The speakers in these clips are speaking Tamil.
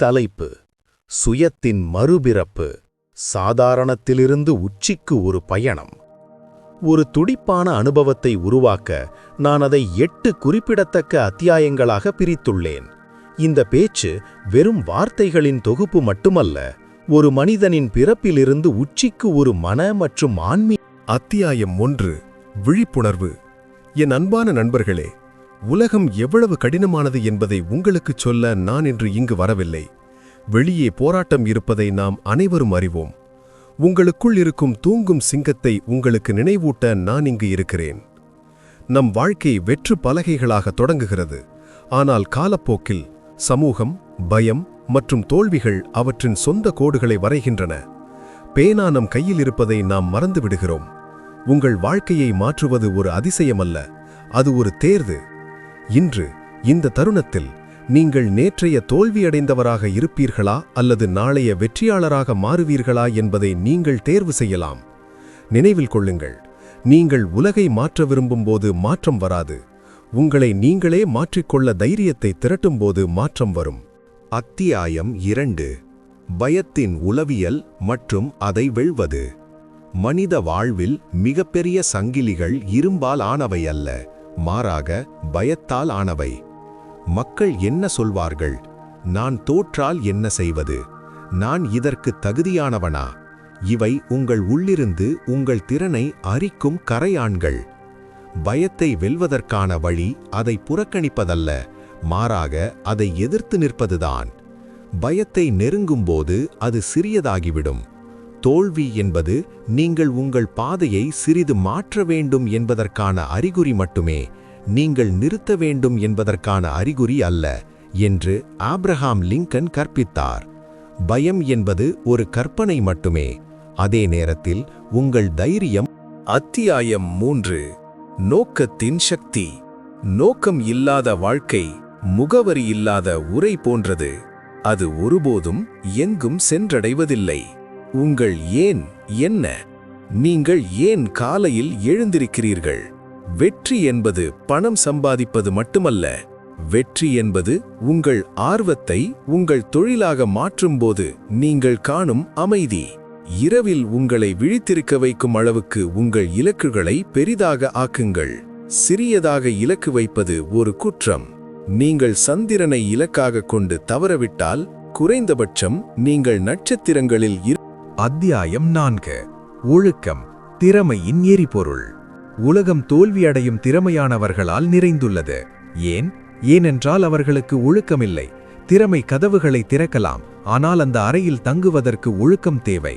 தலைப்பு: சுயத்தின் மறுபிறப்பு, சாதாரணத்திலிருந்து உச்சிக்கு ஒரு பயணம். ஒரு துடிப்பான அனுபவத்தை உருவாக்க நான் அதை 8 குறிப்பிடத்தக்க அத்தியாயங்களாக பிரித்துள்ளேன். இந்த பேச்சு வெறும் வார்த்தைகளின் தொகுப்பு மட்டுமல்ல, ஒரு மனிதனின் பிறப்பிலிருந்து உச்சிக்கு ஒரு மன மற்றும் ஆன்மீக. அத்தியாயம் 1: விழிப்புணர்வு. என் அன்பான நண்பர்களே, உலகம் எவ்வளவு கடினமானது என்பதை உங்களுக்குச் சொல்ல நான் இன்று இங்கு வரவில்லை. வெளியே போராட்டம் இருப்பதை நாம் அனைவரும் அறிவோம். உங்களுக்குள் இருக்கும் தூங்கும் சிங்கத்தை உங்களுக்கு நினைவூட்ட நான் இங்கு இருக்கிறேன். நம் வாழ்க்கை வெற்று பலகைகளாக தொடங்குகிறது. ஆனால் காலப்போக்கில் சமூகம், பயம் மற்றும் தோல்விகள் அவற்றின் சொந்த கோடுகளை வரைகின்றன. பேனா நம் கையில் இருப்பதை நாம் மறந்துவிடுகிறோம். உங்கள் வாழ்க்கையை மாற்றுவது ஒரு அதிசயமல்ல, அது ஒரு தேர்வு. இன்று இந்த தருணத்தில் நீங்கள் நேற்றைய தோல்வியடைந்தவராக இருப்பீர்களா அல்லது நாளைய வெற்றியாளராக மாறுவீர்களா என்பதை நீங்கள் தேர்வு செய்யலாம். நினைவில் கொள்ளுங்கள், நீங்கள் உலகை மாற்ற விரும்பும்போது மாற்றம் வராது. உங்களை நீங்களே மாற்றிக்கொள்ள தைரியத்தை திரட்டும்போது மாற்றம் வரும். அத்தியாயம் 2: பயத்தின் உளவியல் மற்றும் அதை வெல்வது. மனித வாழ்வில் மிகப்பெரிய சங்கிலிகள் இரும்பால் ஆனவை அல்ல, மாறாக பயத்தால் ஆனவை. மக்கள் என்ன சொல்வார்கள்? நான் தோற்றால் என்ன செய்வது? நான் இதற்கு தகுதியானவனா? இவை உங்கள் உள்ளிருந்து உங்கள் திறனை அரிக்கும் கரையான்கள். பயத்தை வெல்வதற்கான வழி அதை புறக்கணிப்பதல்ல, மாறாக அதை எதிர்த்து நிற்பதுதான். பயத்தை நெருங்கும்போது அது சிறியதாகிவிடும். தோல்வி என்பது நீங்கள் உங்கள் பாதையை சிறிது மாற்ற வேண்டும் என்பதற்கான அறிகுறி மட்டுமே, நீங்கள் நிறுத்த வேண்டும் என்பதற்கான அறிகுறி அல்ல என்று ஆப்ரஹாம் லிங்கன் கற்பித்தார். பயம் என்பது ஒரு கற்பனை மட்டுமே, அதே நேரத்தில் உங்கள் தைரியம். அத்தியாயம் 3: நோக்கத்தின் சக்தி. நோக்கம் இல்லாத வாழ்க்கை முகவரி இல்லாத உரை போன்றது. அது ஒருபோதும் எங்கும் சென்றடைவதில்லை. உங்கள் ஏன் என்ன? நீங்கள் ஏன் காலையில் எழுந்திருக்கிறீர்கள்? வெற்றி என்பது பணம் சம்பாதிப்பது மட்டுமல்ல. வெற்றி என்பது உங்கள் ஆர்வத்தை உங்கள் தொழிலாக மாற்றும்போது நீங்கள் காணும் அமைதி. இரவில் உங்களை விழித்திருக்க வைக்கும் அளவுக்கு உங்கள் இலக்குகளை பெரிதாக ஆக்குங்கள். சிறியதாக இலக்கு வைப்பது ஒரு குற்றம். நீங்கள் சந்திரனை இலக்காக கொண்டு தவறவிட்டால் குறைந்தபட்சம் நீங்கள் நட்சத்திரங்களில். அத்தியாயம் 4: ஒழுக்கம், திறமையின் எரிபொருள். உலகம் தோல்வியடையும் திறமையானவர்களால் நிறைந்துள்ளது. ஏனென்றால் அவர்களுக்கு ஒழுக்கமில்லை. திறமை கதவுகளை திறக்கலாம், ஆனால் அந்த அறையில் தங்குவதற்கு ஒழுக்கம் தேவை.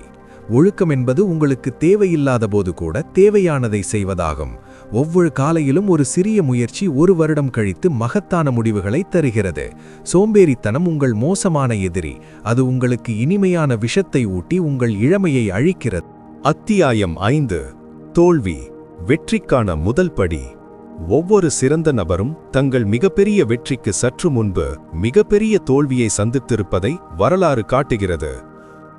ஒழுக்கம் என்பது உங்களுக்கு தேவையில்லாத போது கூட தேவையானதை செய்வதாகும். ஒவ்வொரு காலையிலும் ஒரு சிறிய முயற்சி 1 வருடம் கழித்து மகத்தான முடிவுகளை தருகிறது. சோம்பேறித்தனம் உங்கள் மோசமான எதிரி. அது உங்களுக்கு இனிமையான விஷத்தை ஊட்டி உங்கள் இளமையை அழிக்கிறது. அத்தியாயம் 5: தோல்வி, வெற்றிக்கான முதல் படி. ஒவ்வொரு சிறந்த நபரும் தங்கள் மிகப்பெரிய வெற்றிக்கு சற்று முன்பு மிகப்பெரிய தோல்வியை சந்தித்திருப்பதை வரலாறு காட்டுகிறது.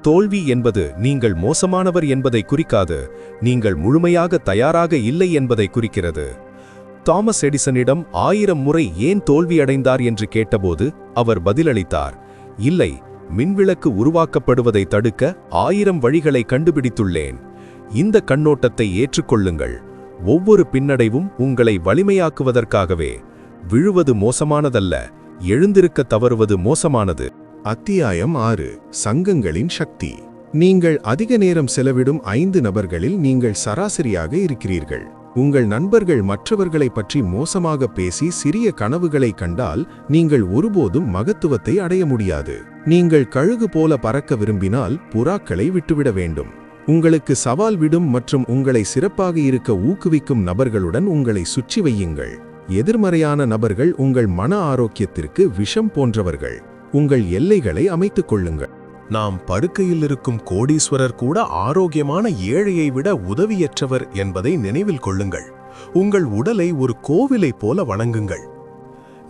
தோல்வி என்பது நீங்கள் மோசமானவர் என்பதை குறிக்காது, நீங்கள் முழுமையாக தயாராக இல்லை என்பதை குறிக்கிறது. தாமஸ் எடிசனிடம் 1000 முறை ஏன் தோல்வியடைந்தார் என்று கேட்டபோது அவர் பதிலளித்தார், இல்லை, மின்விளக்கு உருவாக்கப்படுவதை தடுக்க 1000 வழிகளை கண்டுபிடித்துள்ளேன். இந்த கண்ணோட்டத்தை ஏற்றுக்கொள்ளுங்கள். ஒவ்வொரு பின்னடைவும் உங்களை வலிமையாக்குவதற்காகவே. விழுவது மோசமானதல்ல, எழுந்திருக்க தவறுவது மோசமானது. அத்தியாயம் 6: சங்கங்களின் சக்தி. நீங்கள் அதிக நேரம் செலவிடும் 5 நபர்களில் நீங்கள் சராசரியாக இருக்கிறீர்கள். உங்கள் நண்பர்கள் மற்றவர்களை பற்றி மோசமாக பேசி சிறிய கனவுகளை கண்டால் நீங்கள் ஒருபோதும் மகத்துவத்தை அடைய முடியாது. நீங்கள் கழுகு போல பறக்க விரும்பினால் புறாக்களை விட்டுவிட வேண்டும். உங்களுக்கு சவால் விடும் மற்றும் உங்களை சிறப்பாக இருக்க ஊக்குவிக்கும் நபர்களுடன் உங்களை சுற்றி வையுங்கள். எதிர்மறையான நபர்கள் உங்கள் மன ஆரோக்கியத்திற்கு விஷம் போன்றவர்கள். உங்கள் எல்லைகளை அமைத்துக் கொள்ளுங்கள். நாம் படுக்கையில் இருக்கும் கோடீஸ்வரர் கூட ஆரோக்கியமான ஏழையை விட உதவியற்றவர் என்பதை நினைவில் கொள்ளுங்கள். உங்கள் உடலை ஒரு கோவிலைப் போல வணங்குங்கள்.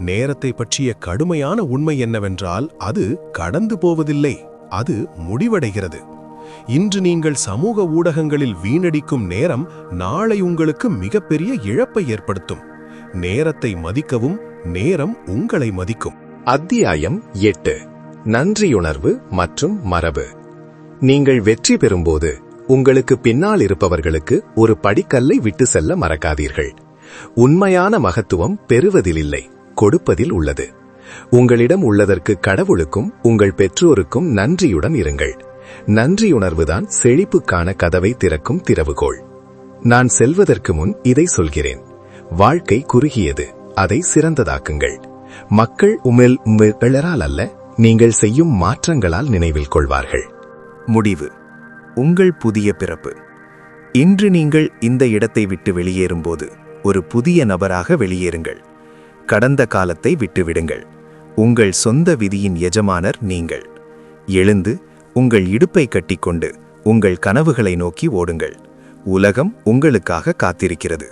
நேரத்தை பற்றிய கடுமையான உண்மை என்னவென்றால் அது கடந்து போவதில்லை, அது முடிவடைகிறது. இன்று நீங்கள் சமூக ஊடகங்களில் வீணடிக்கும் நேரம் நாளை உங்களுக்கு மிகப்பெரிய இழப்பை ஏற்படுத்தும். நேரத்தை மதிக்கவும், நேரம் உங்களை மதிக்கும். அத்தியாயம் 8: நன்றியுணர்வு மற்றும் மரபு. நீங்கள் வெற்றி பெறும்போது உங்களுக்கு பின்னால் இருப்பவர்களுக்கு ஒரு படிக்கல்லை விட்டு செல்ல மறக்காதீர்கள். உண்மையான மகத்துவம் பெறுவதில் இல்லை, கொடுப்பதில் உள்ளது. உங்களிடம் உள்ளதற்கு கடவுளுக்கும் உங்கள் பெற்றோருக்கும் நன்றியுடன் இருங்கள். நன்றியுணர்வுதான் செழிப்புக்கான கதவை திறக்கும் திறவுகோல். நான் செல்வதற்கு முன் இதை சொல்கிறேன். வாழ்க்கை குறுகியது, அதை சிறந்ததாக்குங்கள். மக்கள் உமிழ்களால் அல்ல, நீங்கள் செய்யும் மாற்றங்களால் நினைவில் கொள்வார்கள். முடிவு: உங்கள் புதிய பிறப்பு. இன்று நீங்கள் இந்த இடத்தை விட்டு வெளியேறும்போது ஒரு புதிய நபராக வெளியேறுங்கள். கடந்த காலத்தை விட்டுவிடுங்கள். உங்கள் சொந்த விதியின் எஜமானர் நீங்கள். எழுந்து உங்கள் இடுப்பை கட்டிக்கொண்டு உங்கள் கனவுகளை நோக்கி ஓடுங்கள். உலகம் உங்களுக்காக காத்திருக்கிறது.